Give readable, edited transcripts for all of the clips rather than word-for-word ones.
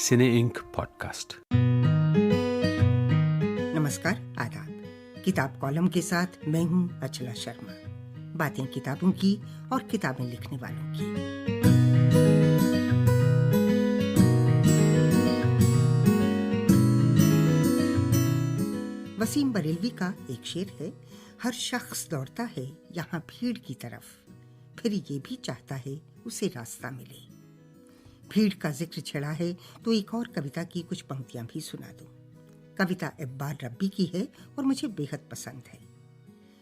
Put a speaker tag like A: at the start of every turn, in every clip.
A: सिने ink podcast.
B: नमस्कार, आदाब। किताब कॉलम के साथ मैं हूं अचला शर्मा। बातें किताबों की और किताबें लिखने वालों की। वसीम बरेलवी का एक शेर है, हर शख्स दौड़ता है यहाँ भीड़ की तरफ, फिर ये भी चाहता है उसे रास्ता मिले। भीड़ का जिक्र छेड़ा है तो एक और कविता की कुछ पंक्तियां भी सुना दूं। कविता इब्बार रब्बी की है और मुझे बेहद पसंद है।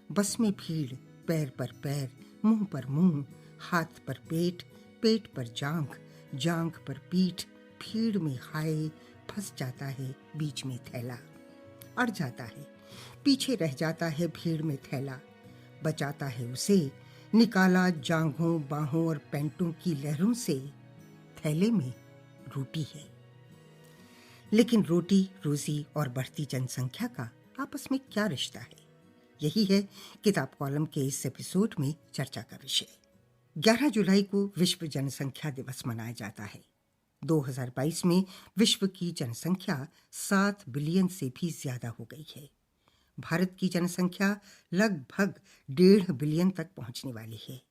B: बस में भीड़, पैर पर पैर, मुंह पर मुंह, हाथ पर पेट, पेट पर जांघ, जांघ पर पीठ, भीड़ में हाय फंस जाता है बीच में थैला, अड़ जाता है पीछे रह जाता है भीड़ में थैला, बचाता है उसे निकाला जांघों बाहों और पैंटों की लहरों से, थैले में रोटी है। लेकिन रोटी, रोजी और बढ़ती जनसंख्या का आपस में क्या रिश्ता है? यही है किताब कॉलम के इस एपिसोड में चर्चा का विषय। 11 जुलाई को विश्व जनसंख्या दिवस मनाया जाता है। 2022 में विश्व की जनसंख्या 7 बिलियन से भी ज्यादा हो गई है। भारत की जनसंख्या लगभग 1.5 बिलियन तक पहुंचने वाली है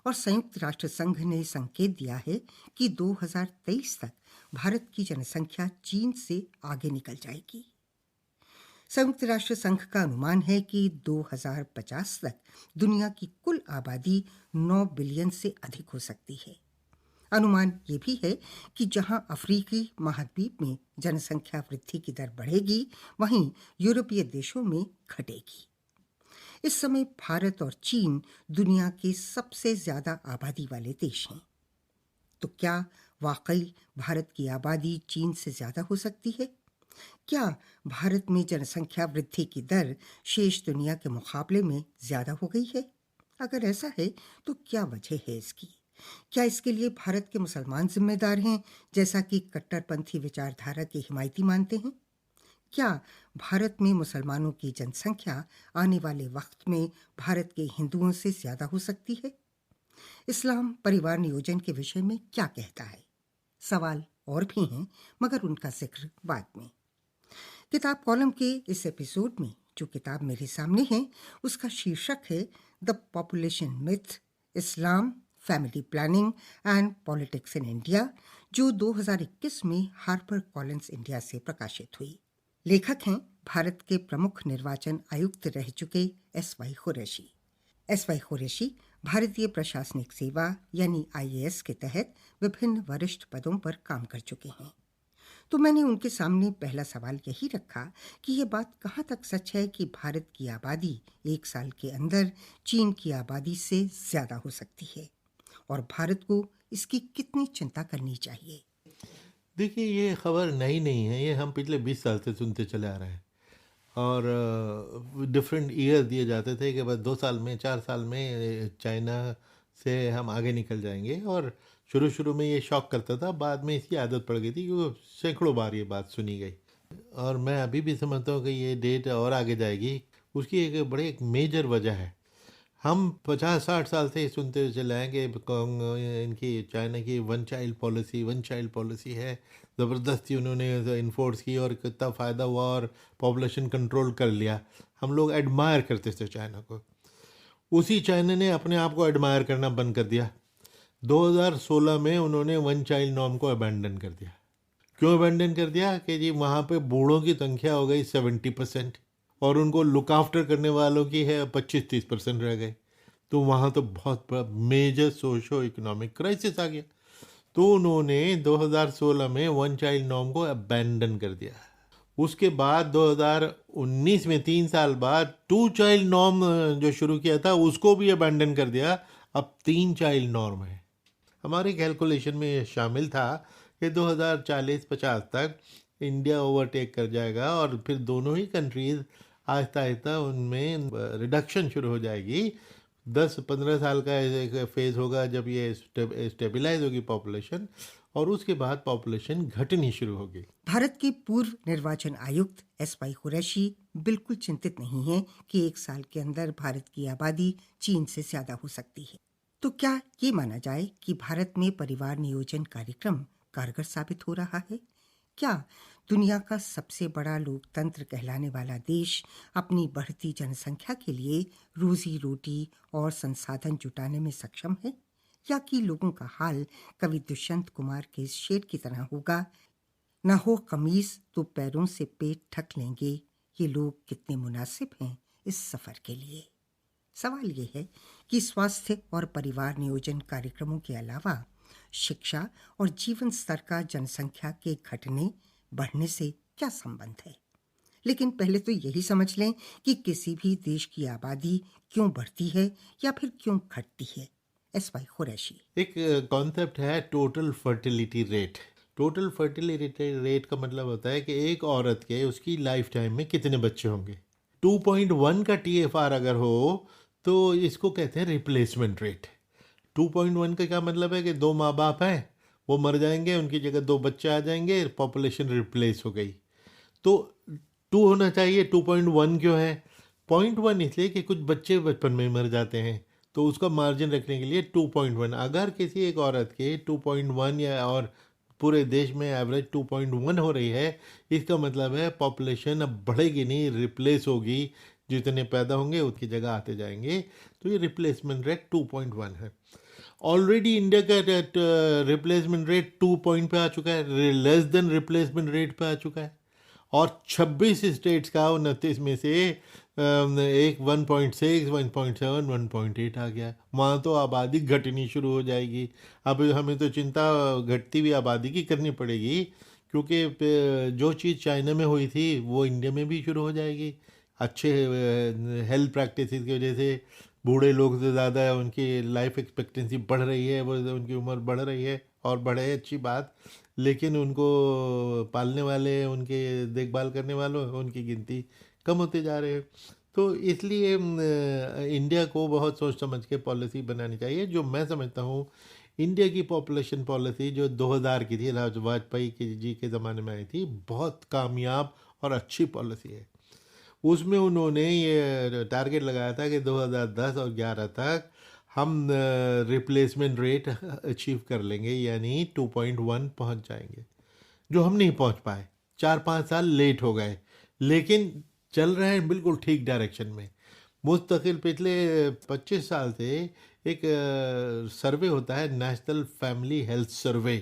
B: और संयुक्त राष्ट्र संघ ने संकेत दिया है कि 2023 तक भारत की जनसंख्या चीन से आगे निकल जाएगी। संयुक्त राष्ट्र संघ का अनुमान है कि 2050 तक दुनिया की कुल आबादी 9 बिलियन से अधिक हो सकती है। अनुमान ये भी है कि जहां अफ्रीकी महाद्वीप में जनसंख्या वृद्धि की दर बढ़ेगी, वहीं यूरोपीय देशों में घटेगी। इस समय भारत और चीन दुनिया के सबसे ज्यादा आबादी वाले देश हैं। तो क्या वाकई भारत की आबादी चीन से ज्यादा हो सकती है? क्या भारत में जनसंख्या वृद्धि की दर शेष दुनिया के मुकाबले में ज्यादा हो गई है? अगर ऐसा है तो क्या वजह है इसकी? क्या इसके लिए भारत के मुसलमान जिम्मेदार हैं, जैसा कि कट्टरपंथी विचारधारा के हिमायती मानते हैं? क्या भारत में मुसलमानों की जनसंख्या आने वाले वक्त में भारत के हिंदुओं से ज्यादा हो सकती है? इस्लाम परिवार नियोजन के विषय में क्या कहता है? सवाल और भी हैं, मगर उनका जिक्र बाद में। किताब कॉलम के इस एपिसोड में जो किताब मेरे सामने है, उसका शीर्षक है the population myth, Islam, family planning and politics in India, जो 2021 में हार्पर कॉलिंस इंडिया से प्रकाशित हुई। लेखक हैं भारत के प्रमुख निर्वाचन आयुक्त रह चुके एस.वाई. कुरैशी। एस.वाई. कुरैशी भारतीय प्रशासनिक सेवा यानी IAS के तहत विभिन्न वरिष्ठ पदों पर काम कर चुके हैं। तो मैंने उनके सामने पहला सवाल यही रखा कि ये बात कहाँ तक सच है कि भारत की आबादी 1 साल के अंदर चीन की आबादी से ज्यादा हो सकती है, और भारत को इसकी कितनी चिंता करनी चाहिए।
C: देखिए, ये खबर नई नहीं है, ये हम पिछले 20 साल से सुनते चले आ रहे हैं। और डिफरेंट ईयर दिए जाते थे कि बस 2 साल में 4 साल में चाइना से हम आगे निकल जाएंगे। और शुरू में ये शॉक करता था, बाद में इसकी आदत पड़ गई थी क्योंकि सैकड़ों बार ये बात सुनी गई। और मैं अभी भी समझता हूँ कि ये डेट और आगे जाएगी। उसकी एक मेजर वजह है, हम 50-60 साल से सुनते चले आए कि इनकी चाइना की वन चाइल्ड पॉलिसी है। ज़बरदस्ती उन्होंने इन्फोर्स की और कितना फ़ायदा हुआ और पॉपुलेशन कंट्रोल कर लिया। हम लोग एडमायर करते थे चाइना को। उसी चाइना ने अपने आप को एडमायर करना बंद कर दिया। 2016 में उन्होंने वन चाइल्ड नॉर्म को अबैंडन कर दिया। क्यों अबैंडन कर दिया? कि जी वहाँ पे बूढ़ों की संख्या हो गई 70% और उनको लुक आफ्टर करने वालों की है 25-30% रह गए। तो वहाँ तो बहुत बड़ा मेजर सोशो इकोनॉमिक क्राइसिस आ गया। तो उन्होंने 2016 में वन चाइल्ड नॉर्म को अबैंडन कर दिया। उसके बाद 2019 में 3 साल बाद 2 चाइल्ड नॉर्म जो शुरू किया था उसको भी अबैंडन कर दिया। अब 3 चाइल्ड नॉर्म है। हमारे कैलकुलेशन में ये शामिल था कि 2040-50 तक इंडिया ओवरटेक कर जाएगा और फिर दोनों ही कंट्रीज आहिस्ता आहिस्ता उनमें रिडक्शन शुरू हो जाएगी। 10-15 साल का एक फेज़ होगा जब ये स्टेबलाइज होगी पॉपुलेशन, और उसके बाद पॉपुलेशन घटनी शुरू होगी।
B: भारत के पूर्व निर्वाचन आयुक्त एस.वाई. कुरैशी बिल्कुल चिंतित नहीं है कि 1 साल के अंदर भारत की आबादी चीन से ज्यादा हो सकती है। तो क्या ये माना जाए कि भारत में परिवार नियोजन कार्यक्रम कारगर साबित हो रहा है? क्या दुनिया का सबसे बड़ा लोकतंत्र कहलाने वाला देश अपनी बढ़ती जनसंख्या के लिए रोजी रोटी और संसाधन जुटाने में सक्षम है, या कि लोगों का हाल कवि दुष्यंत कुमार के इस शेर की तरह होगा, ना हो कमीज तो पैरों से पेट ढक लेंगे, ये लोग कितने मुनासिब हैं इस सफर के लिए। सवाल ये है कि स्वास्थ्य और परिवार नियोजन कार्यक्रमों के अलावा शिक्षा और जीवन स्तर का जनसंख्या के घटने बढ़ने से क्या संबंध है। लेकिन पहले तो यही समझ लें कि किसी भी देश की आबादी क्यों बढ़ती है या फिर क्यों घटती है। S Y Qureshi.
C: एक कॉन्सेप्ट है total fertility rate. Total fertility rate का मतलब होता है कि एक औरत के उसकी लाइफ टाइम में कितने बच्चे होंगे। 2.1 का TFR अगर हो तो इसको कहते हैं रिप्लेसमेंट रेट। 2.1 का क्या मतलब है कि दो माँ बाप हैं, वो मर जाएंगे, उनकी जगह दो बच्चे आ जाएंगे, पॉपुलेशन रिप्लेस हो गई। तो 2 होना चाहिए। 2.1 क्यों है? 0.1 इसलिए कि कुछ बच्चे बचपन में मर जाते हैं, तो उसका मार्जिन रखने के लिए 2.1। अगर किसी एक औरत के 2.1 या और पूरे देश में एवरेज 2.1 हो रही है, इसका मतलब है पॉपुलेशन अब बढ़ेगी नहीं, रिप्लेस होगी। जितने पैदा होंगे उनकी जगह आते जाएंगे, तो ये रिप्लेसमेंट रेट 2.1 है। ऑलरेडी इंडिया का रिप्लेसमेंट रेट 2 पॉइंट पे आ चुका है, लेस देन रिप्लेसमेंट रेट पे आ चुका है। और 26 स्टेट्स का 29 में से एक 1.6, 1.7, 1.8 आ गया। वहाँ तो आबादी घटनी शुरू हो जाएगी। अब हमें तो चिंता घटती हुई आबादी की करनी पड़ेगी, क्योंकि जो चीज़ चाइना में हुई थी वो इंडिया में भी शुरू हो जाएगी। अच्छे हेल्थ प्रैक्टिस की वजह से बूढ़े लोग से ज़्यादा है, उनकी लाइफ एक्सपेक्टेंसी बढ़ रही है, वो उनकी उम्र बढ़ रही है, और बढ़े अच्छी बात, लेकिन उनको पालने वाले, उनके देखभाल करने वालों, उनकी गिनती कम होते जा रहे हैं। तो इसलिए इंडिया को बहुत सोच समझ के पॉलिसी बनानी चाहिए। जो मैं समझता हूँ, इंडिया की पॉपुलेशन पॉलिसी जो 2000 की थी, वाजपेयी जी के ज़माने में आई थी, बहुत कामयाब और अच्छी पॉलिसी है। उसमें उन्होंने ये टारगेट लगाया था कि 2010 और 11 तक हम रिप्लेसमेंट रेट अचीव कर लेंगे, यानी 2.1 पहुंच जाएंगे, जो हम नहीं पहुंच पाए। 4-5 साल लेट हो गए, लेकिन चल रहे हैं बिल्कुल ठीक डायरेक्शन में। मुस्तकिल पिछले 25 साल से एक सर्वे होता है, नेशनल फैमिली हेल्थ सर्वे,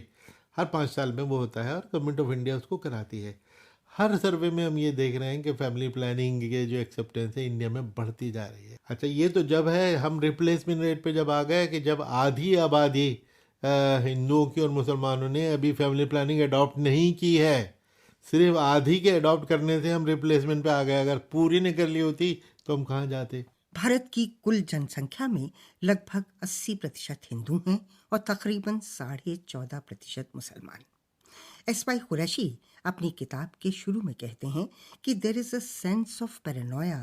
C: हर 5 साल में वो होता है, और गवर्नमेंट ऑफ इंडिया उसको कराती है। हर सर्वे में हम ये देख रहे हैं कि फैमिली प्लानिंग के जो एक्सेप्टेंस है इंडिया में बढ़ती जा रही है। अच्छा, ये तो जब है, हम रिप्लेसमेंट रेट पे जब आ गए कि जब आधी आबादी हिंदुओं की और मुसलमानों ने अभी फैमिली प्लानिंग अडॉप्ट नहीं की है, सिर्फ आधी के अडॉप्ट करने से हम रिप्लेसमेंट पे आ गए। अगर पूरी ने कर ली होती तो हम कहाँ जाते।
B: भारत की कुल जनसंख्या में लगभग 80% हिंदू हैं और तकरीबन 14.5% मुसलमान। एस वाई कुरैशी अपनी किताब के शुरू में कहते हैं कि there is a sense of paranoia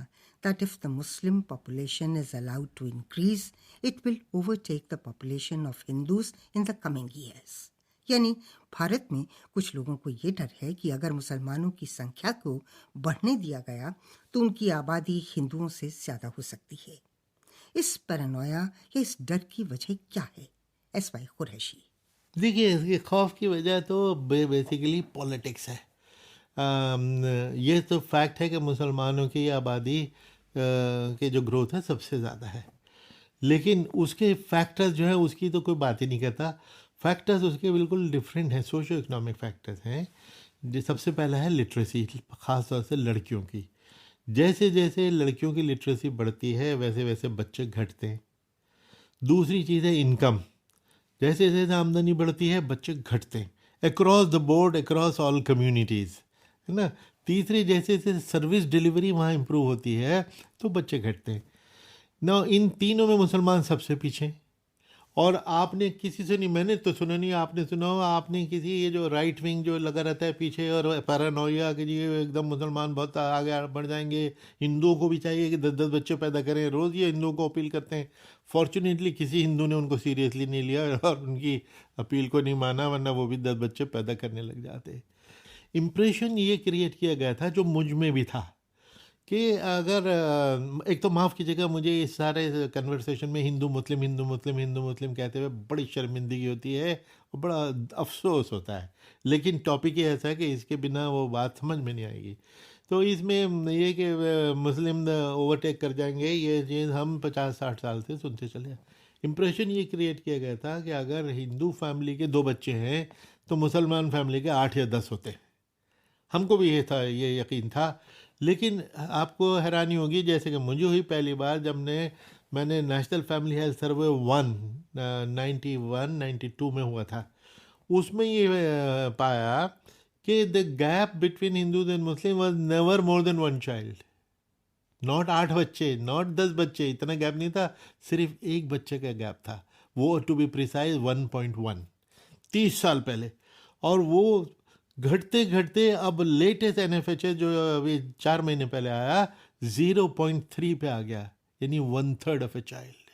B: that if the Muslim population is allowed to increase, it will overtake the population of Hindus in the coming years. यानी भारत में कुछ लोगों को ये डर है कि अगर मुसलमानों की संख्या को बढ़ने दिया गया तो उनकी आबादी हिंदुओं से ज़्यादा हो सकती है। इस पैरानोया या इस डर की वजह क्या है? S Y Qureshi.
C: देखिए, इसके खौफ की वजह तो बेसिकली पॉलिटिक्स है। ये तो फैक्ट है कि मुसलमानों की आबादी के जो ग्रोथ है सबसे ज़्यादा है, लेकिन उसके फैक्टर्स जो है उसकी तो कोई बात ही नहीं करता। फैक्टर्स उसके बिल्कुल डिफरेंट हैं, सोशो इकोनॉमिक फैक्टर्स हैं। जो सबसे पहला है लिटरेसी, ख़ास तौर से लड़कियों की। जैसे जैसे लड़कियों की लिटरेसी बढ़ती है वैसे वैसे बच्चे घटते हैं। दूसरी चीज़ है इनकम, जैसे जैसे आमदनी बढ़ती है बच्चे घटते हैं, across the board, across all communities, है ना। तीसरी, जैसे जैसे सर्विस डिलीवरी वहाँ इम्प्रूव होती है तो बच्चे घटते हैं। ना इन तीनों में मुसलमान सबसे पीछे हैं। और आपने किसी से नहीं, मैंने तो सुना नहीं, आपने सुना हो, आपने किसी, ये जो राइट विंग जो लगा रहता है पीछे, और पैरानोया कि जी एकदम मुसलमान बहुत आगे बढ़ जाएंगे, हिंदुओं को भी चाहिए कि 10-10 बच्चे पैदा करें, रोज़ ये हिंदुओं को अपील करते हैं। फॉर्चुनेटली किसी हिंदू ने उनको सीरियसली नहीं लिया और उनकी अपील को नहीं माना, वरना वो भी 10 बच्चे पैदा करने लग जाते। इम्प्रेशन ये क्रिएट किया गया था, जो मुझ में भी था, कि अगर एक तो माफ़ कीजिएगा, मुझे इस सारे कन्वर्सेशन में हिंदू मुस्लिम हिंदू मुस्लिम हिंदू मुस्लिम कहते हुए बड़ी शर्मिंदगी होती है और बड़ा अफसोस होता है, लेकिन टॉपिक ही ऐसा है कि इसके बिना वो बात समझ में नहीं आएगी। तो इसमें ये कि मुस्लिम ओवरटेक कर जाएंगे, ये चीज़ हम 50-60 साल से सुनते चले हैं। इम्प्रेशन ये क्रिएट किया गया था कि अगर हिंदू फैमिली के 2 बच्चे हैं तो मुसलमान फैमिली के 8 या 10 होते हैं। हमको भी ये था, ये यकीन था। लेकिन आपको हैरानी होगी, जैसे कि मुझे हुई पहली बार जब मैंने नेशनल फैमिली हेल्थ सर्वे 91-92 में हुआ था। उसमें ये पाया कि the gap between Hindus and Muslim was never more than 1 child. Not 8 बच्चे, नॉट 10 बच्चे, इतना गैप नहीं था, सिर्फ एक बच्चे का गैप था। वो टू बी प्रिसाइज 1.1, 30 साल पहले। और वो घटते घटते अब लेटेस्ट NFHS जो अभी 4 महीने पहले आया 0.3 पे आ गया, यानी 1/3 ऑफ ए चाइल्ड।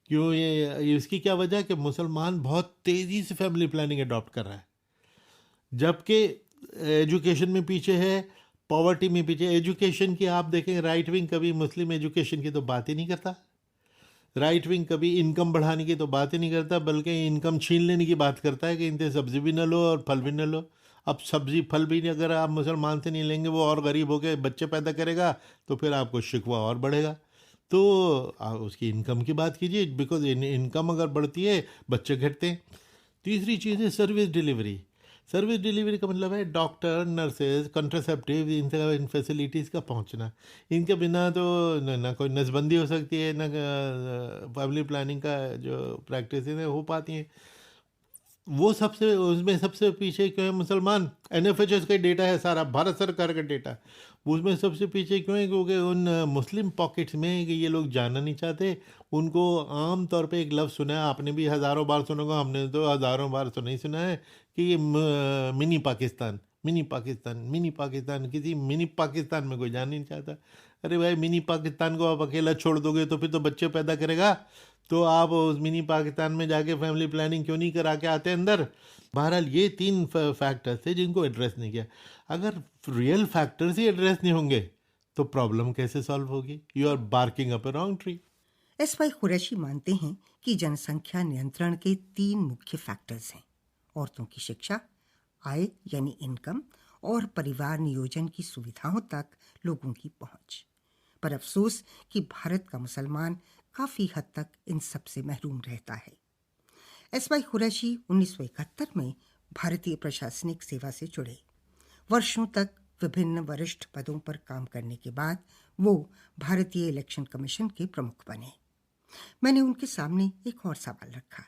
C: क्यों? ये इसकी क्या वजह है कि मुसलमान बहुत तेज़ी से फैमिली प्लानिंग अडॉप्ट कर रहा है, जबकि एजुकेशन में पीछे है, पॉवर्टी में पीछे। एजुकेशन की आप देखें, राइट विंग कभी मुस्लिम एजुकेशन की तो बात ही नहीं करता, राइट विंग कभी इनकम बढ़ाने की तो बात ही नहीं करता, बल्कि इनकम छीन लेने की बात करता है कि इनसे सब्जी भी न लो और फल भी न लो। अब सब्जी फल भी नहीं अगर आप मुसलमान से नहीं लेंगे, वो और गरीब होकर बच्चे पैदा करेगा, तो फिर आपको शिकवा और बढ़ेगा। तो उसकी इनकम की बात कीजिए, बिकॉज इनकम अगर बढ़ती है बच्चे घटते हैं। तीसरी चीज़ है सर्विस डिलीवरी। सर्विस डिलीवरी का मतलब है डॉक्टर, नर्सेज, कंट्रासेप्टिव, इन फैसिलिटीज़ का पहुंचना। इनके बिना तो ना कोई नसबंदी हो सकती है, ना फैमिली प्लानिंग का जो प्रैक्टिस है हो पाती हैं। वो सबसे उसमें सबसे पीछे क्यों है मुसलमान? NFHS का डेटा है, सारा भारत सरकार का डेटा। उसमें सबसे पीछे क्यों है? क्योंकि उन मुस्लिम पॉकेट्स में कि ये लोग जाना नहीं चाहते। उनको आम तौर पे एक लफ्ज़ सुना है, आपने भी हज़ारों बार सुना होगा, हमने तो हज़ारों बार सुना ही सुना है कि ये mini Pakistan, mini Pakistan, mini Pakistan. किसी मिनी पाकिस्तान में कोई जाना नहीं चाहता। अरे भाई, मिनी पाकिस्तान को आप अकेला छोड़ दोगे तो फिर तो बच्चे पैदा करेगा, तो आप उस मिनी पाकिस्तान में जाके फैमिली प्लानिंग क्यों नहीं करा के आते अंदर? बहरहाल ये 3 फैक्टर्स थे जिनको एड्रेस नहीं किया। अगर रियल फैक्टर्स ही एड्रेस नहीं होंगे तो प्रॉब्लम कैसे सॉल्व होगी? You are barking up a wrong tree.
B: SY Qureshi मानते हैं कि जनसंख्या नियंत्रण के 3 मुख्य फैक्टर्स हैं: औरतों की शिक्षा, आय यानी इनकम, और परिवार नियोजन की सुविधाओं तक लोगों की पहुंच। पर अफसोस कि भारत का मुसलमान काफ़ी हद तक इन सब से महरूम रहता है। SY कुरैशी 1971 में भारतीय प्रशासनिक सेवा से जुड़े। वर्षों तक विभिन्न वरिष्ठ पदों पर काम करने के बाद वो भारतीय इलेक्शन कमीशन के प्रमुख बने। मैंने उनके सामने एक और सवाल रखा,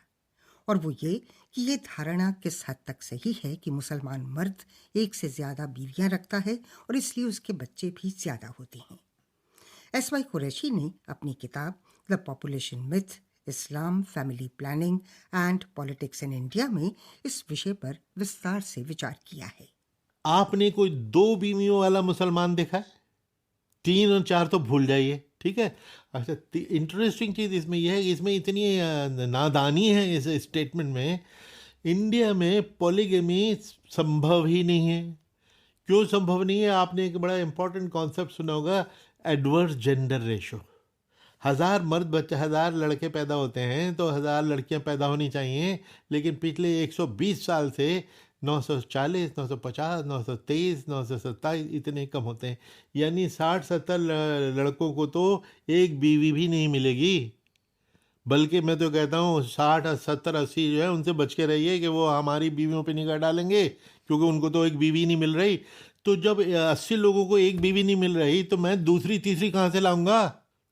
B: और वो ये कि ये धारणा किस हद तक सही है कि मुसलमान मर्द एक से ज़्यादा बीवियां रखता है और इसलिए उसके बच्चे भी ज़्यादा होते हैं। SY कुरैशी ने अपनी किताब the population myth, Islam, family planning and politics in India में इस विषय पर विस्तार से विचार किया है।
C: आपने कोई 2 बीवियों वाला मुसलमान देखा है? 3 और 4 तो भूल जाइए, ठीक है। अच्छा, इंटरेस्टिंग चीज़ इसमें यह है कि इसमें इतनी नादानी है इस स्टेटमेंट में। इंडिया में पॉलीगमी संभव ही नहीं है। क्यों संभव नहीं है? आपने एक बड़ा इंपॉर्टेंट कॉन्सेप्ट सुना होगा, एडवर्स जेंडर रेशो। 1000 लड़के पैदा होते हैं तो 1000 लड़कियां पैदा होनी चाहिए, लेकिन पिछले 120 साल से 940, 950, 923, 927 इतने कम होते हैं। यानी 60-70 लड़कों को तो एक बीवी भी नहीं मिलेगी। बल्कि मैं तो कहता हूँ 60, 70, 80 जो है उनसे बच के रहिए कि वो हमारी बीवियों पे निगाह डालेंगे, क्योंकि उनको तो एक बीवी नहीं मिल रही। तो जब 80 लोगों को एक बीवी नहीं मिल रही तो मैं दूसरी तीसरी कहाँ से लाऊंगा?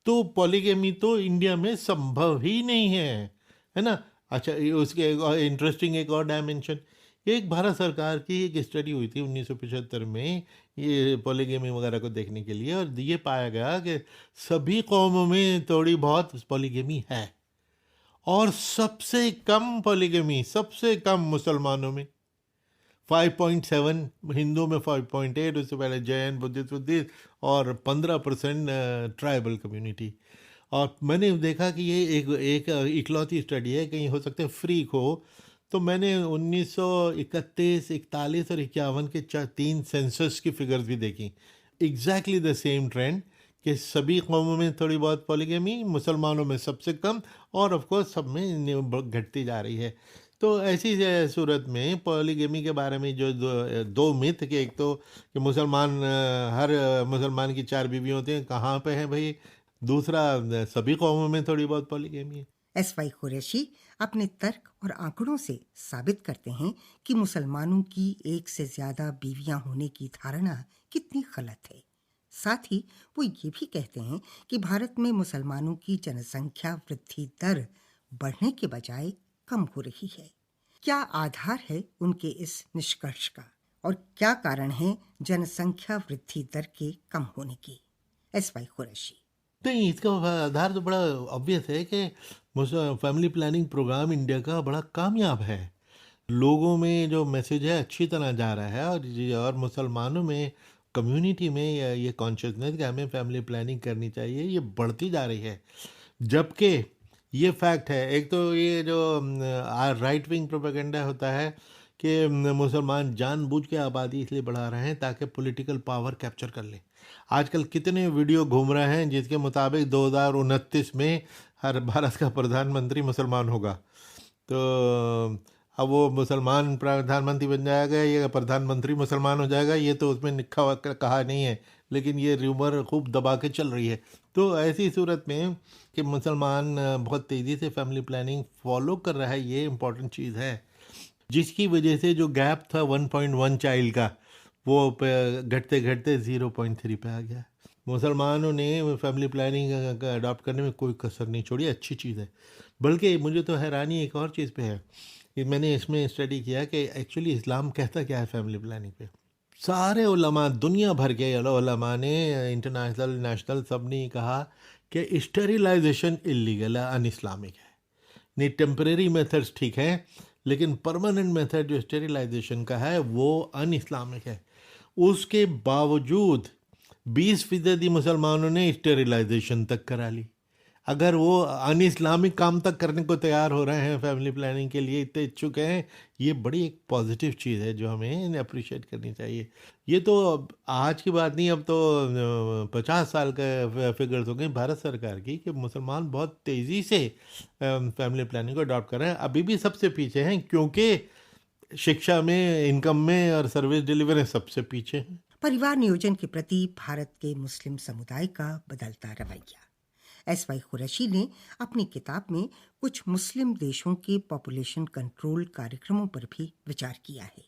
C: तो पॉलीगेमी तो इंडिया में संभव ही नहीं है ना। अच्छा, उसके इंटरेस्टिंग एक और डायमेंशन, एक भारत सरकार की एक स्टडी हुई थी 1975 में ये पॉलीगेमी वगैरह को देखने के लिए, और ये पाया गया कि सभी कौमों में थोड़ी बहुत पॉलीगेमी है, और सबसे कम पॉलीगेमी सबसे कम मुसलमानों में 5.7, हिंदू में 5.8, उससे पहले जैन, बुद्धिस्ट और 15% ट्राइबल कम्युनिटी। और मैंने देखा कि ये एक इकलौती स्टडी है, कहीं हो सकते हैं फ्री हो। तो मैंने 1931, 41 और 51 के 3 सेंसस की फिगर्स भी देखी। एग्जैक्टली द सेम ट्रेंड कि सभी कौमों में थोड़ी बहुत पॉलीगेमी, मुसलमानों में सबसे कम, और ऑफ कोर्स सब में घटती जा रही है। तो ऐसी सूरत में पॉलीगेमी के बारे में जो दो मिथ कि एक तो कि मुसलमान हर मुसलमान की 4 बीवी होती हैं, कहाँ पे है भाई? दूसरा, सभी कौमों में थोड़ी बहुत पॉलीगेमी है।
B: एसवाई कुरैशी अपने तर्क और आंकड़ों से साबित करते हैं कि मुसलमानों की एक से ज्यादा बीवियां होने की धारणा कितनी गलत है। साथ ही वो ये भी कहते हैं कि भारत में मुसलमानों की जनसंख्या वृद्धि दर बढ़ने के बजाय कम हो रही है। क्या आधार है उनके इस निष्कर्ष का और क्या कारण है जनसंख्या वृद्धि दर के कम होने की? एसवाई कुरैशी:
C: नहीं, इसका आधार तो बड़ा ऑब्वियस है कि फैमिली प्लानिंग प्रोग्राम इंडिया का बड़ा कामयाब है। लोगों में जो मैसेज है अच्छी तरह जा रहा है, और मुसलमानों में, कम्युनिटी में ये कॉन्शियसनेस कि हमें फैमिली प्लानिंग करनी चाहिए, ये बढ़ती जा रही है। जबकि ये फैक्ट है, एक तो ये जो राइट विंग प्रोपेगेंडा होता है कि मुसलमान जानबूझ के आबादी इसलिए बढ़ा रहे हैं ताकि पॉलिटिकल पावर कैप्चर कर ले। आजकल कितने वीडियो घूम रहे हैं जिसके मुताबिक 2029 में हर भारत का प्रधानमंत्री मुसलमान होगा। तो अब वो मुसलमान प्रधानमंत्री बन जाएगा या प्रधानमंत्री मुसलमान हो जाएगा, ये तो उसमें लिखा कहा नहीं है, लेकिन ये र्यूमर खूब दबा के चल रही है। तो ऐसी सूरत में कि मुसलमान बहुत तेज़ी से फैमिली प्लानिंग फॉलो कर रहा है, ये इम्पॉर्टेंट चीज़ है, जिसकी वजह से जो गैप था 1.1 चाइल्ड का, वो घटते घटते 0.3 पे आ गया। मुसलमानों ने फैमिली प्लानिंग अडॉप्ट करने में कोई कसर नहीं छोड़ी, अच्छी चीज़ है। बल्कि मुझे तो हैरानी एक और चीज़ पे है कि मैंने इसमें स्टडी किया कि एक्चुअली इस्लाम कहता क्या है फैमिली प्लानिंग पे। सारे उलमा, दुनिया भर के उलमा ने, इंटरनेशनल नेशनल, सब ने कहा कि स्टेरिलाइजेशन इलीगल है, अन इस्लामिक है। नहीं, टेम्परेरी मेथड्स ठीक है, लेकिन परमानेंट मेथड जो स्टेरिलाइजेशन का है वो अन इस्लामिक है। उसके बावजूद 20% मुसलमानों ने स्टेरिलाइजेशन तक करा ली। अगर वो अन इस्लामिक काम तक करने को तैयार हो रहे हैं, फैमिली प्लानिंग के लिए इतने इच्छुक हैं, ये बड़ी एक पॉजिटिव चीज़ है जो हमें अप्रिशिएट करनी चाहिए। ये तो आज की बात नहीं, अब तो 50 साल का फिगर्स हो गए भारत सरकार की कि मुसलमान बहुत तेज़ी से फैमिली प्लानिंग को अडॉप्ट कर रहे हैं। अभी भी सबसे पीछे हैं क्योंकि शिक्षा में, इनकम में और सर्विस डिलीवरी सबसे पीछे हैं।
B: परिवार नियोजन के प्रति भारत के मुस्लिम समुदाय का बदलता रवैया। एसवाई कुरैशी ने अपनी किताब में कुछ मुस्लिम देशों के पॉपुलेशन कंट्रोल कार्यक्रमों पर भी विचार किया है।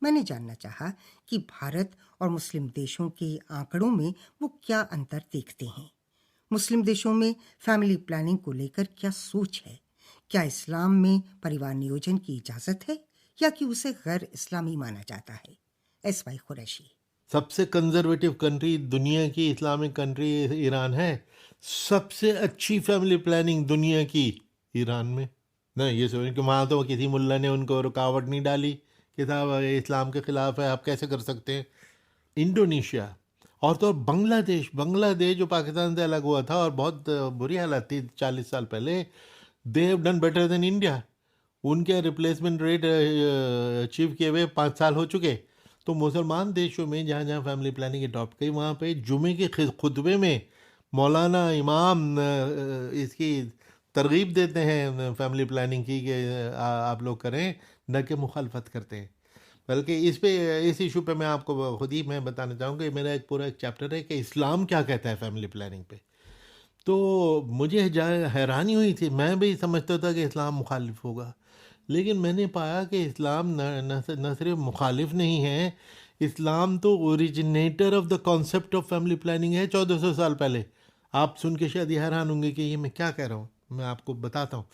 B: मैंने जानना चाहा कि भारत और मुस्लिम देशों के आंकड़ों में वो क्या अंतर देखते हैं। मुस्लिम देशों में फैमिली प्लानिंग को लेकर क्या सोच है? क्या इस्लाम में परिवार नियोजन की इजाज़त है या कि उसे गैर इस्लामी माना जाता है? एसवाई कुरैशी:
C: सबसे कंजर्वेटिव कंट्री दुनिया की, इस्लामिक कंट्री ईरान है। सबसे अच्छी फैमिली प्लानिंग दुनिया की ईरान में। ना ये सोचें कि वहाँ तो किसी मुल्ला ने उनको रुकावट नहीं डाली कि साहब ये इस्लाम के ख़िलाफ़ है, आप कैसे कर सकते हैं। इंडोनेशिया और तो बांग्लादेश जो पाकिस्तान से अलग हुआ था और बहुत बुरी हालत थी 40 साल पहले, they have done better than India. उनके रिप्लेसमेंट रेट अचीव किए हुए 5 साल हो चुके। तो मुसलमान देशों में जहाँ जहाँ फैमिली प्लानिंग अडॉप्ट की, वहाँ पे जुमे के खुतबे में मौलाना, इमाम इसकी तरगीब देते हैं फैमिली प्लानिंग की कि आप लोग करें, न कि मुखालफत करते हैं। बल्कि इस इशू पे मैं आपको खुद ही मैं बताना चाहूँगा, मेरा एक पूरा एक चैप्टर है कि इस्लाम क्या कहता है फैमिली प्लानिंग पे। तो मुझे हैरानी हुई थी, मैं भी समझता था कि इस्लाम मुखालिफ होगा, लेकिन मैंने पाया कि इस्लाम न सिर्फ मुखालिफ नहीं है, इस्लाम तो originator of the concept of family planning है 1400 साल पहले। आप सुन के शायद हैरान होंगे कि ये मैं क्या कह रहा हूँ, मैं आपको बताता हूँ।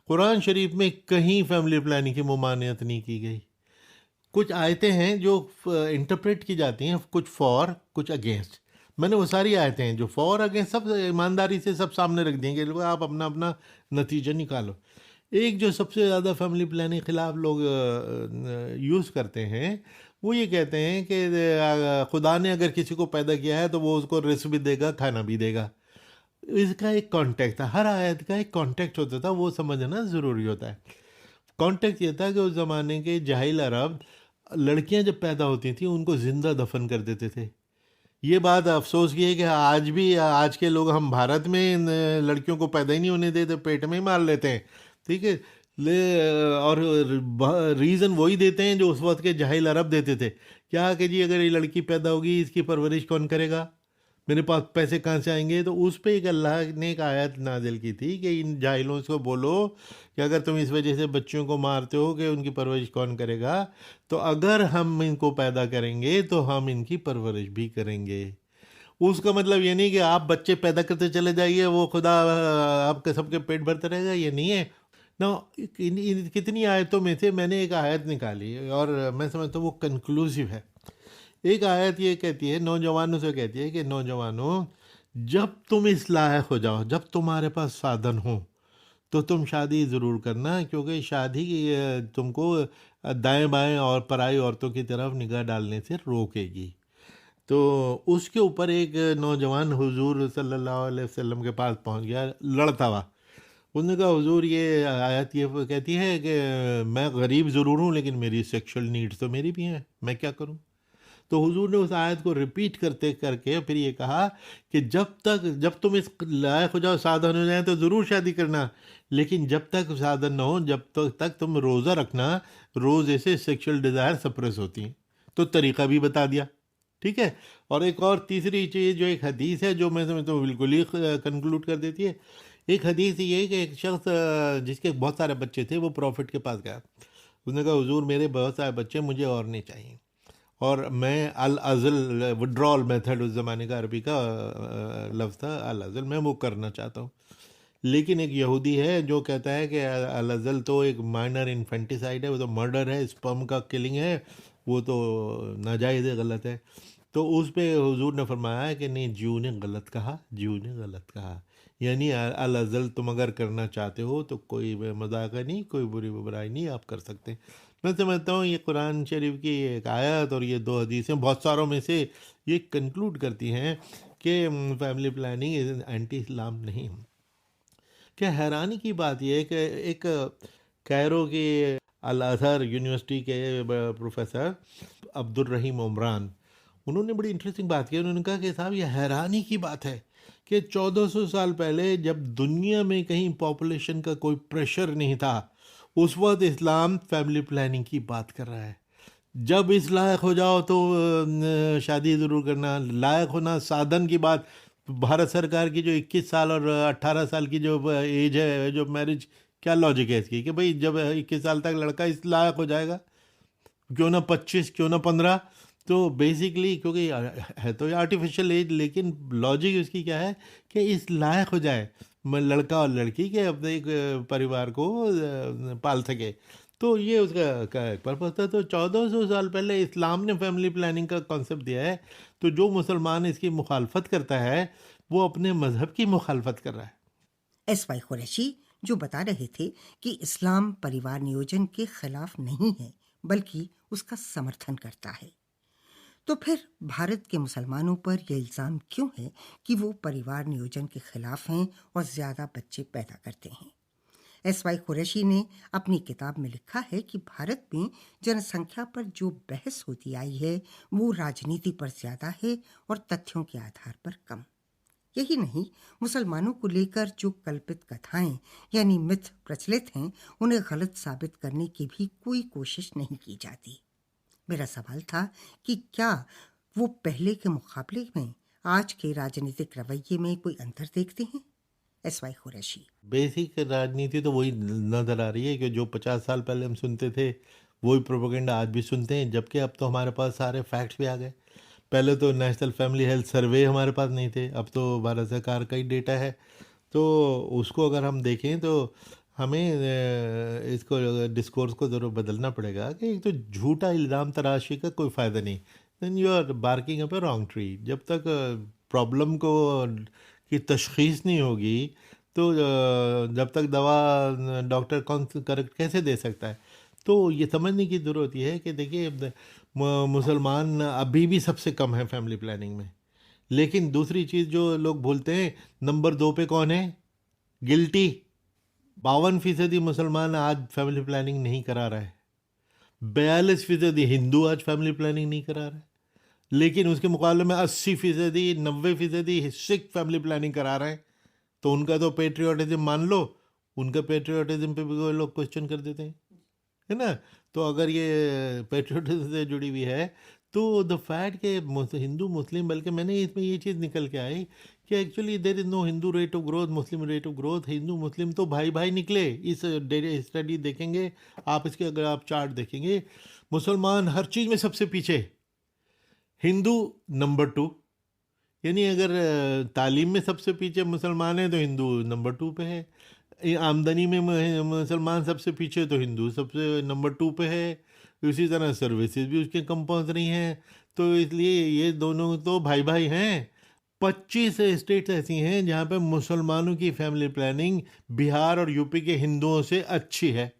C: कुरान शरीफ में कहीं फैमिली प्लानिंग की ममानियत नहीं की गई। कुछ आयतें हैं जो इंटरप्रेट की जाती हैं, कुछ फॉर कुछ अगेंस्ट। मैंने वो सारी आयतें हैं जो फॉर अगेंस्ट सब ईमानदारी से सब सामने रख देंगे, आप अपना अपना नतीजा निकालो। एक जो सबसे ज़्यादा फैमिली प्लानिंग ख़िलाफ़ लोग यूज़ करते हैं, वो ये कहते हैं कि खुदा ने अगर किसी को पैदा किया है तो वो उसको रिस्क भी देगा, खाना भी देगा। इसका एक कॉन्टेक्स्ट था, हर आयत का एक कॉन्टेक्स्ट होता था, वो समझना ज़रूरी होता है। कॉन्टेक्स्ट ये था कि उस ज़माने के जाहिल अरब लड़कियां जब पैदा होती थी उनको ज़िंदा दफन कर देते थे, ये बात अफसोस की है कि आज भी आज के लोग, हम भारत में लड़कियों को पैदा ही नहीं होने देते, पेट में ही मार लेते हैं, ठीक है। ले और रीज़न वही देते हैं जो उस वक्त के जाहिल अरब देते थे, क्या कि जी अगर ये लड़की पैदा होगी इसकी परवरिश कौन करेगा, मेरे पास पैसे कहाँ से आएंगे। तो उस पे एक अल्लाह ने एक आयत नाजिल की थी कि इन जाहिलों को बोलो कि अगर तुम इस वजह से बच्चों को मारते हो कि उनकी परवरिश कौन करेगा, तो अगर हम इनको पैदा करेंगे तो हम इनकी परवरिश भी करेंगे। उसका मतलब ये नहीं कि आप बच्चे पैदा करते चले जाइए, वो खुदा आपके सबके पेट भरते रहेगा, ये नहीं है ना। कितनी आयतों में से मैंने एक आयत निकाली और मैं समझता हूँ वो कंक्लूसिव है। एक आयत ये कहती है, नौजवानों से कहती है कि नौजवानों, जब तुम इस लायक हो जाओ, जब तुम्हारे पास साधन हो, तो तुम शादी ज़रूर करना, क्योंकि शादी तुमको दाएं बाएं और पराई औरतों की तरफ निगाह डालने से रोकेगी। तो उसके ऊपर एक नौजवान हुजूर सल्लल्लाहु अलैहि वसल्लम के पास पहुंच गया लड़ता हुआ। उसने कहा, हुजूर ये आयत ये कहती है कि मैं गरीब ज़रूर हूँ लेकिन मेरी सेक्सुअल नीड्स तो मेरी भी हैं, मैं क्या करूँ। तो हुजूर ने उस आयत को रिपीट करते करके फिर ये कहा कि जब तुम इस लायक हो जाओ, साधन हो जाए, तो ज़रूर शादी करना, लेकिन जब तक साधन न हो जब तक तुम रोज़ा रखना, रोज़े से सेक्सुअल डिज़ायर सप्रेस होती हैं। तो तरीक़ा भी बता दिया, ठीक है। और एक और तीसरी चीज़ जो एक हदीस है जो मैं समझता हूँ बिल्कुल ही कंक्लूड कर देती है। एक हदीस ये है कि एक शख्स जिसके बहुत सारे बच्चे थे वो प्रॉफिट के पास गया। उसने कहा, हुजूर मेरे बहुत सारे बच्चे, मुझे और नहीं चाहिए, और मैं अल अज़ल विड्रॉल मेथड उस ज़माने का अरबी का लफ्ज़ था अल अज़ल, मैं वो करना चाहता हूँ। लेकिन एक यहूदी है जो कहता है कि अल अज़ल तो एक माइनर इन्फेंटिसाइड है, वो तो मर्डर है, स्पर्म का किलिंग है, वो तो नाजायज़ है, गलत है। तो उस पे हुजूर ने फरमाया कि नहीं, ज्यू ने गलत कहा, ज्यू ने गलत कहा। यानी अल अज़ल तुम अगर करना चाहते हो तो कोई मजाक नहीं, कोई बुरी बुराई नहीं, आप कर सकते हैं। मैं समझता हूँ ये कुरान शरीफ की एक आयत और ये दो हदीसें बहुत सारों में से ये कंक्लूड करती हैं कि फैमिली प्लानिंग इज एंटी इस्लाम नहीं। क्या हैरानी की बात यह है कि एक कैरो के अल अज़हर यूनिवर्सिटी के प्रोफेसर अब्दुल रहीम उमरान, उन्होंने बड़ी इंटरेस्टिंग बात की। उन्होंने कहा कि साहब ये हैरानी की बात है कि 1400 साल पहले जब दुनिया में कहीं पॉपुलेशन का कोई प्रेशर नहीं था, उस वक्त इस्लाम फैमिली प्लानिंग की बात कर रहा है। जब इस लायक हो जाओ तो शादी ज़रूर करना, लायक होना साधन की बात। भारत सरकार की जो 21 साल और 18 साल की जो एज है, जो मैरिज, क्या लॉजिक है इसकी कि भाई जब 21 साल तक लड़का इस लायक हो जाएगा, क्यों ना 25, क्यों ना 15। तो बेसिकली क्योंकि है तो ये आर्टिफिशियल एज, लेकिन लॉजिक उसकी क्या है कि इस लायक हो जाए लड़का और लड़की के अपने एक परिवार को पाल सके। तो ये उसका का एक पर्पज था। तो 1400 साल पहले इस्लाम ने फैमिली प्लानिंग का कॉन्सेप्ट दिया है। तो जो मुसलमान इसकी मुखालफत करता है वो अपने मज़हब की मुखालफत कर रहा है।
B: एस वाई कुरैशी जो बता रहे थे कि इस्लाम परिवार नियोजन के खिलाफ नहीं है बल्कि उसका समर्थन करता है, तो फिर भारत के मुसलमानों पर यह इल्ज़ाम क्यों है कि वो परिवार नियोजन के खिलाफ हैं और ज़्यादा बच्चे पैदा करते हैं। एस वाई कुरैशी ने अपनी किताब में लिखा है कि भारत में जनसंख्या पर जो बहस होती आई है वो राजनीति पर ज़्यादा है और तथ्यों के आधार पर कम। यही नहीं, मुसलमानों को लेकर जो कल्पित कथाएं यानी मिथ प्रचलित हैं उन्हें गलत साबित करने की भी कोई कोशिश नहीं की जाती। मेरा सवाल था कि क्या वो पहले के मुकाबले में आज के राजनीतिक रवैये में कोई अंतर देखते हैं। एस वाई कुरैशी
C: बेसिक राजनीति तो वही नज़र आ रही है कि जो 50 साल पहले हम सुनते थे वही प्रोपेगेंडा आज भी सुनते हैं, जबकि अब तो हमारे पास सारे फैक्ट्स भी आ गए। पहले तो नेशनल फैमिली हेल्थ सर्वे हमारे पास नहीं थे, अब तो भारत सरकार का ही डेटा है। तो उसको अगर हम देखें तो हमें इसको डिस्कोर्स को ज़रूर बदलना पड़ेगा कि एक तो झूठा इल्ज़ाम तराशी का कोई फ़ायदा नहीं। Then you are barking up a wrong tree. जब तक प्रॉब्लम को की तशखीस नहीं होगी तो जब तक दवा डॉक्टर कौन करेक्ट कैसे दे सकता है। तो ये समझने की ज़रूरत ये है कि देखिए मुसलमान अभी भी सबसे कम है फैमिली प्लानिंग में। लेकिन दूसरी चीज़ जो लोग भूलते हैं, नंबर 2 पे कौन है? गिल्टी। 52% मुसलमान आज फैमिली प्लानिंग नहीं करा रहा है। 42% हिंदू आज फैमिली प्लानिंग नहीं करा रहा है। लेकिन उसके मुकाबले में 80%, 90% सिख फैमिली प्लानिंग करा रहे हैं। तो उनका तो पेट्रियोटिज्म मान लो, उनका पेट्रियोटिज्म पे भी कोई लोग क्वेश्चन कर देते हैं, है ना। तो अगर ये पेट्रियोटिज्म से जुड़ी हुई है तो द फैक्ट के हिंदू मुस्लिम, बल्कि मैंने इसमें ये चीज़ निकल के आई कि actually there is no Hindu rate of growth, Muslim rate of growth. हिंदू मुस्लिम तो भाई भाई निकले। इस स्टडी देखेंगे आप, इसके अगर आप चार्ट देखेंगे, मुसलमान हर चीज़ में सबसे पीछे, हिंदू नंबर 2। यानी अगर तालीम में सबसे पीछे मुसलमान है तो हिंदू नंबर 2 पे है। आमदनी में मुसलमान सबसे पीछे तो हिंदू सबसे नंबर 2 पे है। इसी तरह सर्विसेज भी उसके कम पहुंच रही हैं। तो इसलिए ये दोनों तो भाई भाई हैं। 25 स्टेट्स ऐसी हैं जहाँ पे मुसलमानों की फैमिली प्लानिंग बिहार और यूपी के हिंदुओं से अच्छी है।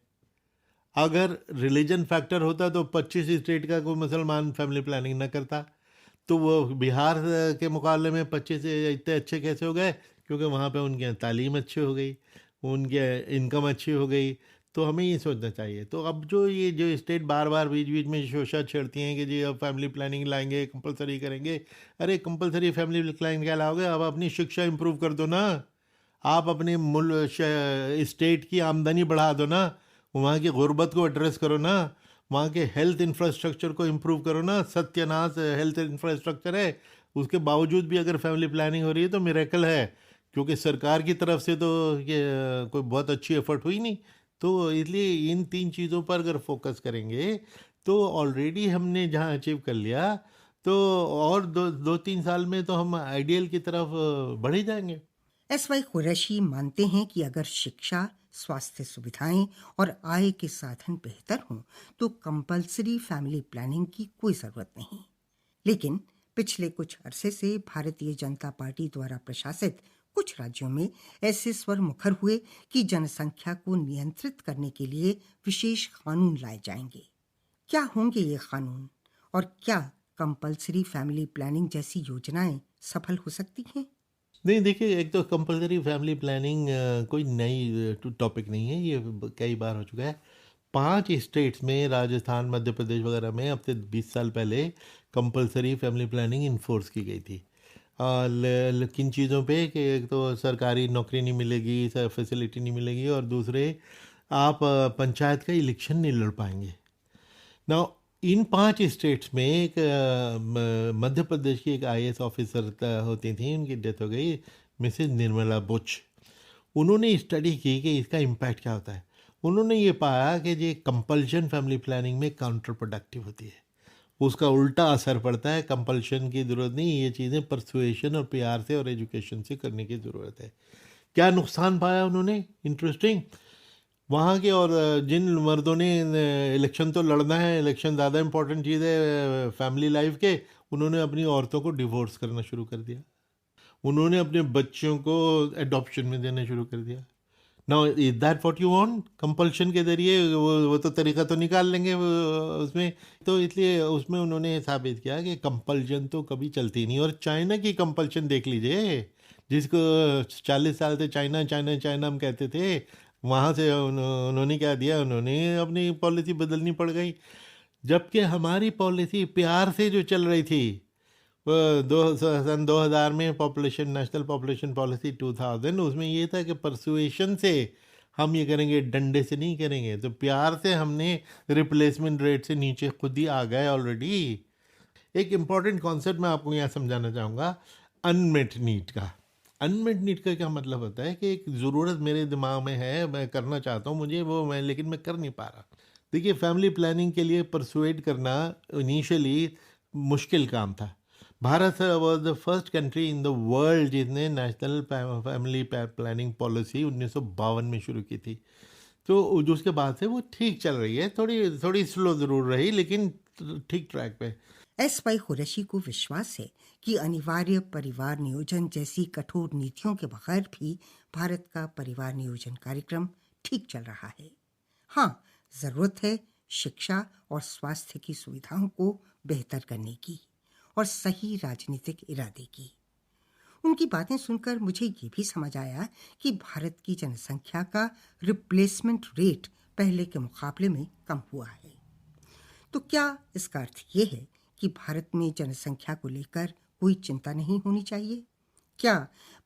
C: अगर रिलीजन फैक्टर होता तो 25 स्टेट का कोई मुसलमान फैमिली प्लानिंग ना करता। तो वो बिहार के मुकाबले में 25 इतने अच्छे कैसे हो गए? क्योंकि वहाँ पे उनके यहाँ तालीम अच्छी हो गई, उनके इनकम अच्छी हो गई। तो हमें ये सोचना चाहिए। तो अब जो ये जो स्टेट बार बार बीच बीच में शोषा छेड़ती हैं कि जी अब फैमिली प्लानिंग लाएंगे, कंपलसरी करेंगे। अरे कंपलसरी फैमिली प्लानिंग क्या लाओगे? अब अपनी शिक्षा इंप्रूव कर दो ना। आप अपने स्टेट की आमदनी बढ़ा दो ना। वहाँ की गुर्बत को एड्रेस करो ना। वहाँ के हेल्थ इंफ्रास्ट्रक्चर को इम्प्रूव करो ना। सत्यानाश हेल्थ इंफ्रास्ट्रक्चर है, उसके बावजूद भी अगर फैमिली प्लानिंग हो रही है तो मिरेकल है। क्योंकि सरकार की तरफ से तो ये कोई बहुत अच्छी एफर्ट हुई नहीं। तो इसलिए इन 3 चीज़ों पर अगर फोकस करेंगे तो ऑलरेडी हमने जहाँ अचीव कर लिया, तो और 2-3 साल में तो हम आइडियल की तरफ बढ़ ही जाएंगे।
B: एस वाई कुरैशी मानते हैं कि अगर शिक्षा, स्वास्थ्य सुविधाएं और आय के साधन बेहतर हों तो कंपलसरी फैमिली प्लानिंग की कोई ज़रूरत नहीं। लेकिन पिछले कुछ अरसे से भारतीय जनता पार्टी द्वारा प्रशासित कुछ राज्यों में ऐसे स्वर मुखर हुए कि जनसंख्या को नियंत्रित करने के लिए विशेष कानून लाए जाएंगे। क्या होंगे ये कानून और क्या कंपलसरी फैमिली प्लानिंग जैसी योजनाएं सफल हो सकती हैं?
C: नहीं, देखिए, एक तो कंपलसरी फैमिली प्लानिंग कोई नई टॉपिक नहीं है। ये कई बार हो चुका है। 5 स्टेट्स में, राजस्थान, मध्य प्रदेश वगैरह में अब से 20 साल पहले कंपलसरी फैमिली प्लानिंग इन्फोर्स की गई थी। किन चीज़ों पे कि एक तो सरकारी नौकरी नहीं मिलेगी, फैसिलिटी नहीं मिलेगी, और दूसरे आप पंचायत का इलेक्शन नहीं लड़ पाएंगे। नाउ इन 5 स्टेट्स में एक मध्य प्रदेश की एक IAS ऑफिसर होती थी, उनकी डेथ हो गई, मिसेज निर्मला बुच। उन्होंने स्टडी की कि इसका इम्पैक्ट क्या होता है। उन्होंने ये पाया कि ये कंपल्शन फैमिली प्लानिंग में काउंटर प्रोडक्टिव होती है। उसका उल्टा असर पड़ता है। कंपल्शन की ज़रूरत नहीं, ये चीज़ें परसुएशन और प्यार से और एजुकेशन से करने की ज़रूरत है। क्या नुकसान पाया उन्होंने? इंटरेस्टिंग। वहाँ के, और जिन मर्दों ने इलेक्शन तो लड़ना है, इलेक्शन ज़्यादा इंपॉर्टेंट चीज़ है फैमिली लाइफ के, उन्होंने अपनी औरतों को डिवोर्स करना शुरू कर दिया। उन्होंने अपने बच्चों को एडॉप्शन में देना शुरू कर दिया। Now is that what you want? Compulsion के जरिए वो तो तरीका तो निकाल लेंगे उसमें। तो इसलिए उसमें उन्होंने साबित किया कि कंपल्शन तो कभी चलती नहीं। और चाइना की कंपल्शन देख लीजिए, जिसको 40 साल से चाइना चाइना चाइना हम कहते थे, वहाँ से उन्होंने क्या दिया, उन्होंने अपनी पॉलिसी बदलनी पड़ गई। जबकि हमारी पॉलिसी प्यार से जो चल रही थी, वो सन 2000 में पॉपुलेशन, नेशनल पॉपुलेशन पॉलिसी 2000, उसमें ये था कि परसुएशन से हम ये करेंगे, डंडे से नहीं करेंगे। तो प्यार से हमने रिप्लेसमेंट रेट से नीचे खुद ही आ गए ऑलरेडी। एक इम्पॉर्टेंट कॉन्सेप्ट मैं आपको यहाँ समझाना चाहूँगा, अनमेट नीड का। अनमेट नीड का क्या मतलब होता है कि एक ज़रूरत मेरे दिमाग में है, मैं करना चाहता हूँ, मुझे वो मैं लेकिन मैं कर नहीं पा रहा। देखिए, फैमिली प्लानिंग के लिए परसुएड करना इनिशियली मुश्किल काम था। Bharat was the first country in the world जिसने नेशनल फैमिली प्लानिंग पॉलिसी 1952 में शुरू की थी। तो जो उसके बाद से वो ठीक चल रही है, थोड़ी थोड़ी स्लो ज़रूर रही, लेकिन ठीक ट्रैक पे।
B: एस वाई कुरैशी को विश्वास है कि अनिवार्य परिवार नियोजन जैसी कठोर नीतियों के बगैर भी भारत का परिवार नियोजन कार्यक्रम ठीक चल रहा है। हाँ, जरूरत है शिक्षा और स्वास्थ्य की सुविधाओं को बेहतर करने की और सही राजनीतिक इरादे की। उनकी बातें सुनकर मुझे ये भी समझ आया कि भारत की जनसंख्या का रिप्लेसमेंट रेट पहले के मुकाबले में कम हुआ है। तो क्या इसका अर्थ ये है कि भारत में जनसंख्या को लेकर कोई चिंता नहीं होनी चाहिए? क्या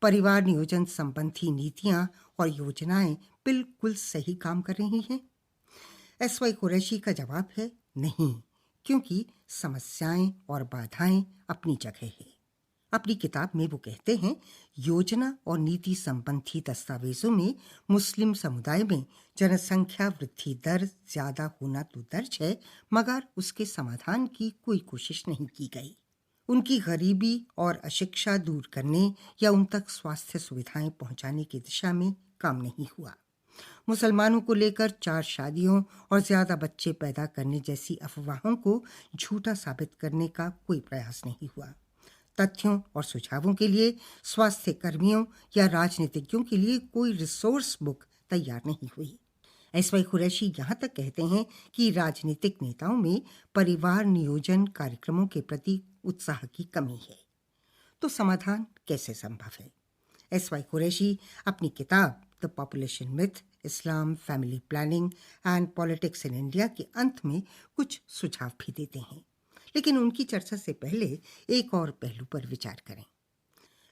B: परिवार नियोजन संबंधी नीतियां और योजनाएं बिल्कुल सही काम कर रही हैं? एसवाई कुरैशी का जवाब है नहीं, क्योंकि समस्याएं और बाधाएं अपनी जगह है। अपनी किताब में वो कहते हैं, योजना और नीति संबंधी दस्तावेजों में मुस्लिम समुदाय में जनसंख्या वृद्धि दर ज्यादा होना तो दर्ज है, मगर उसके समाधान की कोई कोशिश नहीं की गई। उनकी गरीबी और अशिक्षा दूर करने या उन तक स्वास्थ्य सुविधाएं पहुंचाने की दिशा में काम नहीं हुआ। मुसलमानों को लेकर 4 शादियों और ज्यादा बच्चे पैदा करने जैसी अफवाहों को झूठा साबित करने का कोई प्रयास नहीं हुआ। तथ्यों और सुझावों के लिए स्वास्थ्य कर्मियों या राजनीतिज्ञों के लिए कोई रिसोर्स बुक तैयार नहीं हुई। एसवाई कुरैशी यहाँ तक कहते हैं कि राजनीतिक नेताओं में परिवार नियोजन कार्यक्रमों के प्रति उत्साह की कमी है। तो समाधान कैसे संभव है? एसवाई कुरैशी अपनी किताब the population myth, Islam, family planning and politics in India के अंत में कुछ सुझाव भी देते हैं, लेकिन उनकी चर्चा से पहले एक और पहलू पर विचार करें।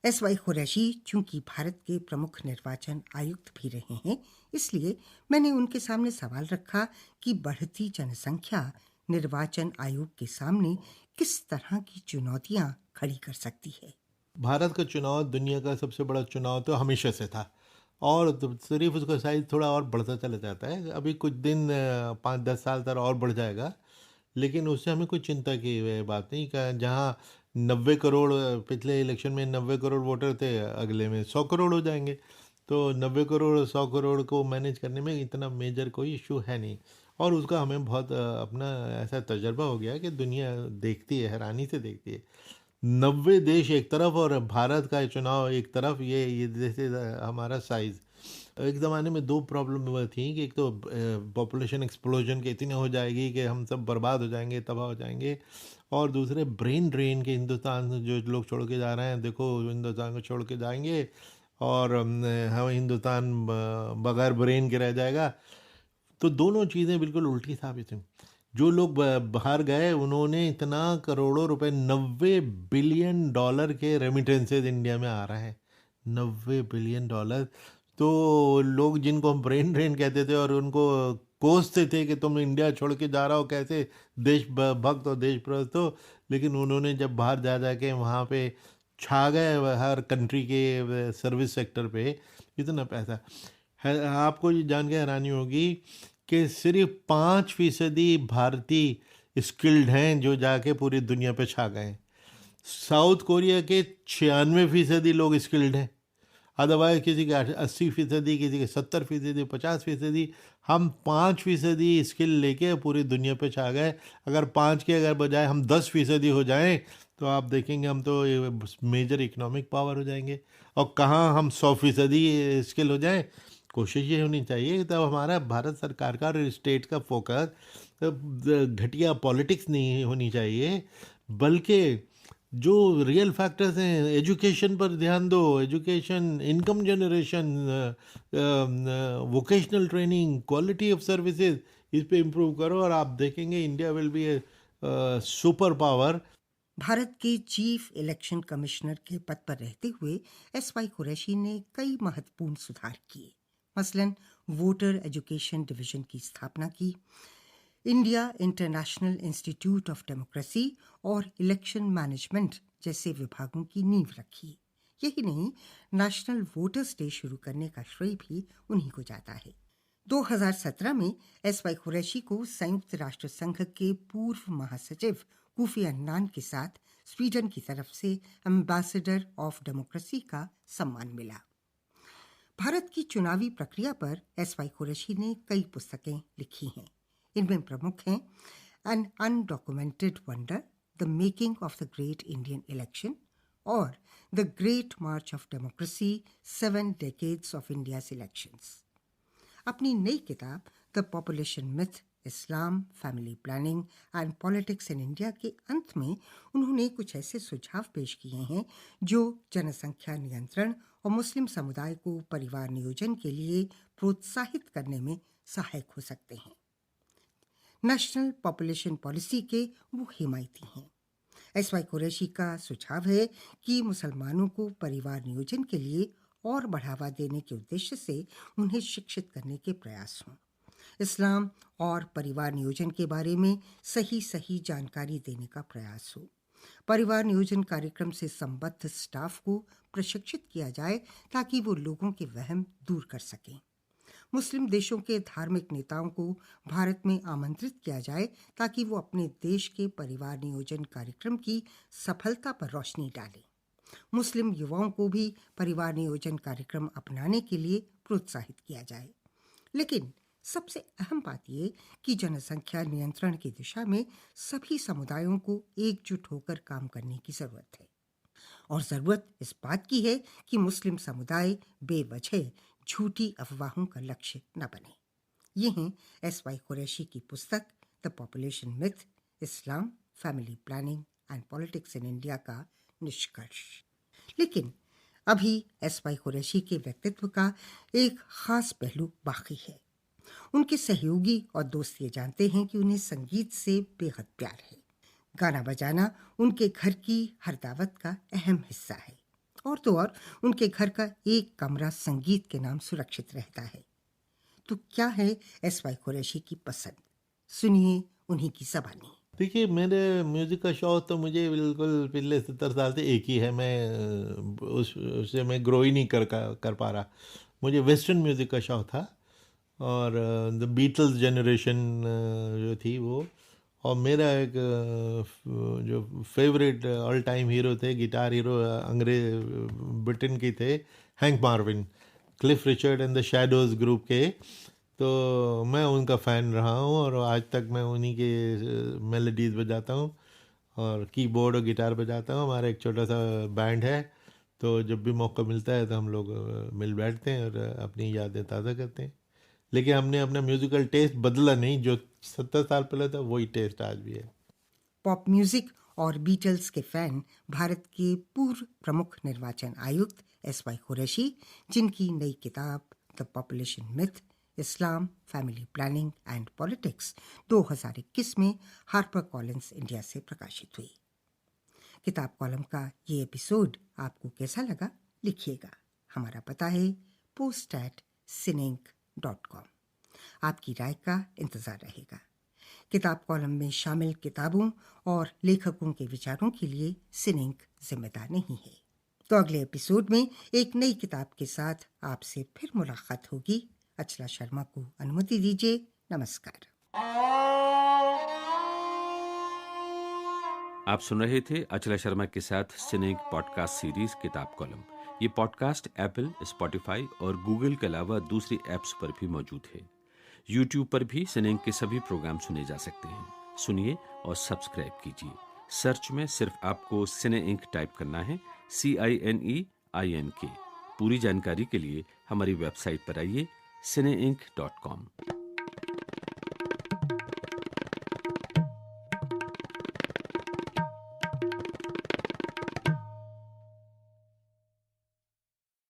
B: एसवाई कुरैशी चूंकि भारत के प्रमुख निर्वाचन आयुक्त भी रहे हैं, इसलिए मैंने उनके सामने सवाल रखा कि बढ़ती जनसंख्या निर्वाचन आयोग के सामने किस तरह की चुनौतियां खड़ी कर सकती है।
C: भारत का चुनाव दुनिया का सबसे बड़ा चुनाव तो हमेशा से था, और सिर्फ उसका साइज थोड़ा और बढ़ता चला जाता है। अभी कुछ दिन 5-10 साल तक और बढ़ जाएगा, लेकिन उससे हमें कोई चिंता की बात नहीं। जहाँ 90 करोड़ पिछले इलेक्शन में 90 करोड़ वोटर थे, अगले में 100 करोड़ हो जाएंगे। तो 90 करोड़ 100 करोड़ को मैनेज करने में इतना मेजर कोई इशू है नहीं, और उसका हमें बहुत अपना ऐसा तजर्बा हो गया कि दुनिया देखती है, हैरानी से देखती है। 90 देश एक तरफ और भारत का चुनाव एक तरफ, ये जैसे हमारा साइज़। एक ज़माने में 2 प्रॉब्लम थी कि एक तो पॉपुलेशन एक्सप्लोजन के इतनी हो जाएगी कि हम सब बर्बाद हो जाएंगे, तबाह हो जाएंगे, और दूसरे ब्रेन ड्रेन के हिंदुस्तान जो लोग छोड़ के जा रहे हैं, देखो हिंदुस्तान को छोड़ के जाएंगे और हम हिंदुस्तान बगैर ब्रेन के रह जाएगा। तो दोनों चीज़ें बिल्कुल उल्टी साबित हुई। जो लोग बाहर गए उन्होंने इतना करोड़ों रुपए, $90 बिलियन के रेमिटेंसेज इंडिया में आ रहे हैं। $90 बिलियन। तो लोग जिनको हम ब्रेन ड्रेन कहते थे और उनको कोसते थे कि तुम इंडिया छोड़ के जा रहा हो, कैसे देश भक्त हो, देशभक्त हो, लेकिन उन्होंने जब बाहर जा के वहाँ पे छा गए, हर कंट्री के सर्विस सेक्टर पे इतना पैसा है। आपको ये जान के हैरानी होगी कि सिर्फ 5% भारतीय स्किल्ड हैं जो जाके पूरी दुनिया पे छा गए। साउथ कोरिया के 96% लोग स्किल्ड हैं, अदरवाइज किसी के 80%, किसी के 70%, 50%। हम 5% स्किल लेके पूरी दुनिया पे छा गए। अगर 5 के अगर बजाय हम 10% हो जाएं तो आप देखेंगे हम तो मेजर इकोनॉमिक पावर हो जाएंगे। और कहाँ हम 100% स्किल हो जाएं। कोशिश ये होनी चाहिए तब हमारा भारत सरकार का और स्टेट का फोकस घटिया पॉलिटिक्स नहीं होनी चाहिए, बल्कि जो रियल फैक्टर्स हैं, एजुकेशन पर ध्यान दो। Education, income generation, vocational training, quality of services, इस पे इम्प्रूव करो और आप देखेंगे India will be A super power.
B: Bharat के चीफ इलेक्शन कमिश्नर के पद पर रहते हुए एसवाई कुरैशी ने कई महत्वपूर्ण सुधार किए। मसलन वोटर एजुकेशन डिवीजन की स्थापना की, India international institute of democracy और इलेक्शन मैनेजमेंट जैसे विभागों की नींव रखी। यही नहीं, नेशनल वोटर्स डे शुरू करने का श्रेय भी उन्हीं को जाता है। 2017 में एसवाई कुरैशी को संयुक्त राष्ट्र संघ के पूर्व महासचिव कोफी अन्नान के साथ स्वीडन की तरफ से एम्बेसडर ऑफ डेमोक्रेसी का सम्मान मिला। भारत की चुनावी प्रक्रिया पर एसवाई कुरैशी ने कई पुस्तकें लिखी हैं। इनमें प्रमुख हैं an undocumented wonder, the making of the great Indian election और the great march of democracy, 7 decades of India's elections. अपनी नई किताब the population myth, Islam, family planning and politics in India के अंत में उन्होंने कुछ ऐसे सुझाव पेश किए हैं जो जनसंख्या नियंत्रण और मुस्लिम समुदाय को परिवार नियोजन के लिए प्रोत्साहित करने में सहायक हो सकते हैं। नेशनल पॉपुलेशन पॉलिसी के वो हिमायती हैं। एसवाई कुरैशी का सुझाव है कि मुसलमानों को परिवार नियोजन के लिए और बढ़ावा देने के उद्देश्य से उन्हें शिक्षित करने के प्रयास हों। इस्लाम और परिवार नियोजन के बारे में सही जानकारी देने का प्रयास हो। परिवार नियोजन कार्यक्रम से संबद्ध स्टाफ को प्रशिक्षित किया जाए ताकि वो लोगों के वहम दूर कर सकें। मुस्लिम देशों के धार्मिक नेताओं को भारत में आमंत्रित किया जाए ताकि वो अपने देश के परिवार नियोजन कार्यक्रम की सफलता पर रोशनी डालें। मुस्लिम युवाओं को भी परिवार नियोजन कार्यक्रम अपनाने के लिए प्रोत्साहित किया जाए। लेकिन सबसे अहम बात यह कि जनसंख्या नियंत्रण की दिशा में सभी समुदायों को एकजुट होकर काम करने की जरूरत है। और जरूरत इस बात की है कि मुस्लिम समुदाय बेवजह झूठी अफवाहों का लक्ष्य न बने। ये हैं एसवाई कुरैशी की पुस्तक the population myth, Islam, family planning and politics in India का निष्कर्ष। लेकिन अभी एसवाई कुरैशी के व्यक्तित्व का एक खास पहलू बाकी है। उनके सहयोगी और दोस्त ये जानते हैं कि उन्हें संगीत से बेहद प्यार है। गाना बजाना उनके घर की हर दावत का अहम हिस्सा है। और तो और उनके घर का एक कमरा संगीत के नाम सुरक्षित रहता है। तो क्या है एसवाई कुरैशी की पसंद? सुनिए उन्हीं की ज़बानी।
C: देखिए, मेरे म्यूज़िक का शौक़ तो मुझे बिल्कुल पिछले 70 साल से एक ही है। मैं उससे मैं ग्रो ही नहीं कर पा रहा। मुझे वेस्टर्न म्यूज़िक का शौक़ था और द बीटल्स जनरेशन जो थी वो। और मेरा एक जो फेवरेट ऑल टाइम हीरो थे, गिटार हीरो, ब्रिटेन के थे, hang Marvin, Cliff Richard and the shadows group के। तो मैं उनका फ़ैन रहा हूँ और आज तक मैं उन्हीं के मेलोडीज़ बजाता हूँ और कीबोर्ड और गिटार बजाता हूँ। हमारा एक छोटा सा बैंड है, तो जब भी मौका मिलता है तो हम लोग मिल बैठते हैं और अपनी यादें ताज़ा करते हैं। लेकिन हमने अपना म्यूज़िकल टेस्ट बदला नहीं, जो 70 साल पहले था वही टेस्ट आज भी है।
B: पॉप म्यूजिक और बीटल्स के फैन भारत के पूर्व प्रमुख निर्वाचन आयुक्त एसवाई कुरैशी, जिनकी नई किताब the population myth, Islam, family planning and politics 2021 में हार्पर कॉलिंस इंडिया से प्रकाशित हुई। किताब कॉलम का ये एपिसोड आपको कैसा लगा लिखिएगा। हमारा पता है post@cineinc.com। आपकी राय का इंतजार रहेगा। किताब कॉलम में शामिल किताबों और लेखकों के विचारों के लिए सिनेंक जिम्मेदार नहीं है। तो अगले एपिसोड में एक नई किताब के साथ आपसे फिर मुलाकात होगी। अचला शर्मा को अनुमति दीजिए। नमस्कार।
A: आप सुन रहे थे अचला शर्मा के साथ सिनेंक पॉडकास्ट सीरीज किताब कॉलम। ये पॉडकास्ट एप्पल, स्पॉटिफाई और गूगल के अलावा दूसरी ऐप्स पर भी मौजूद है। YouTube पर भी सिनेंक के सभी प्रोग्राम सुने जा सकते हैं। सुनिए और सब्सक्राइब कीजिए। सर्च में सिर्फ आपको सिनेइंक टाइप करना है, CINEINK। पूरी जानकारी के लिए हमारी वेबसाइट पर आइए cineinc.com।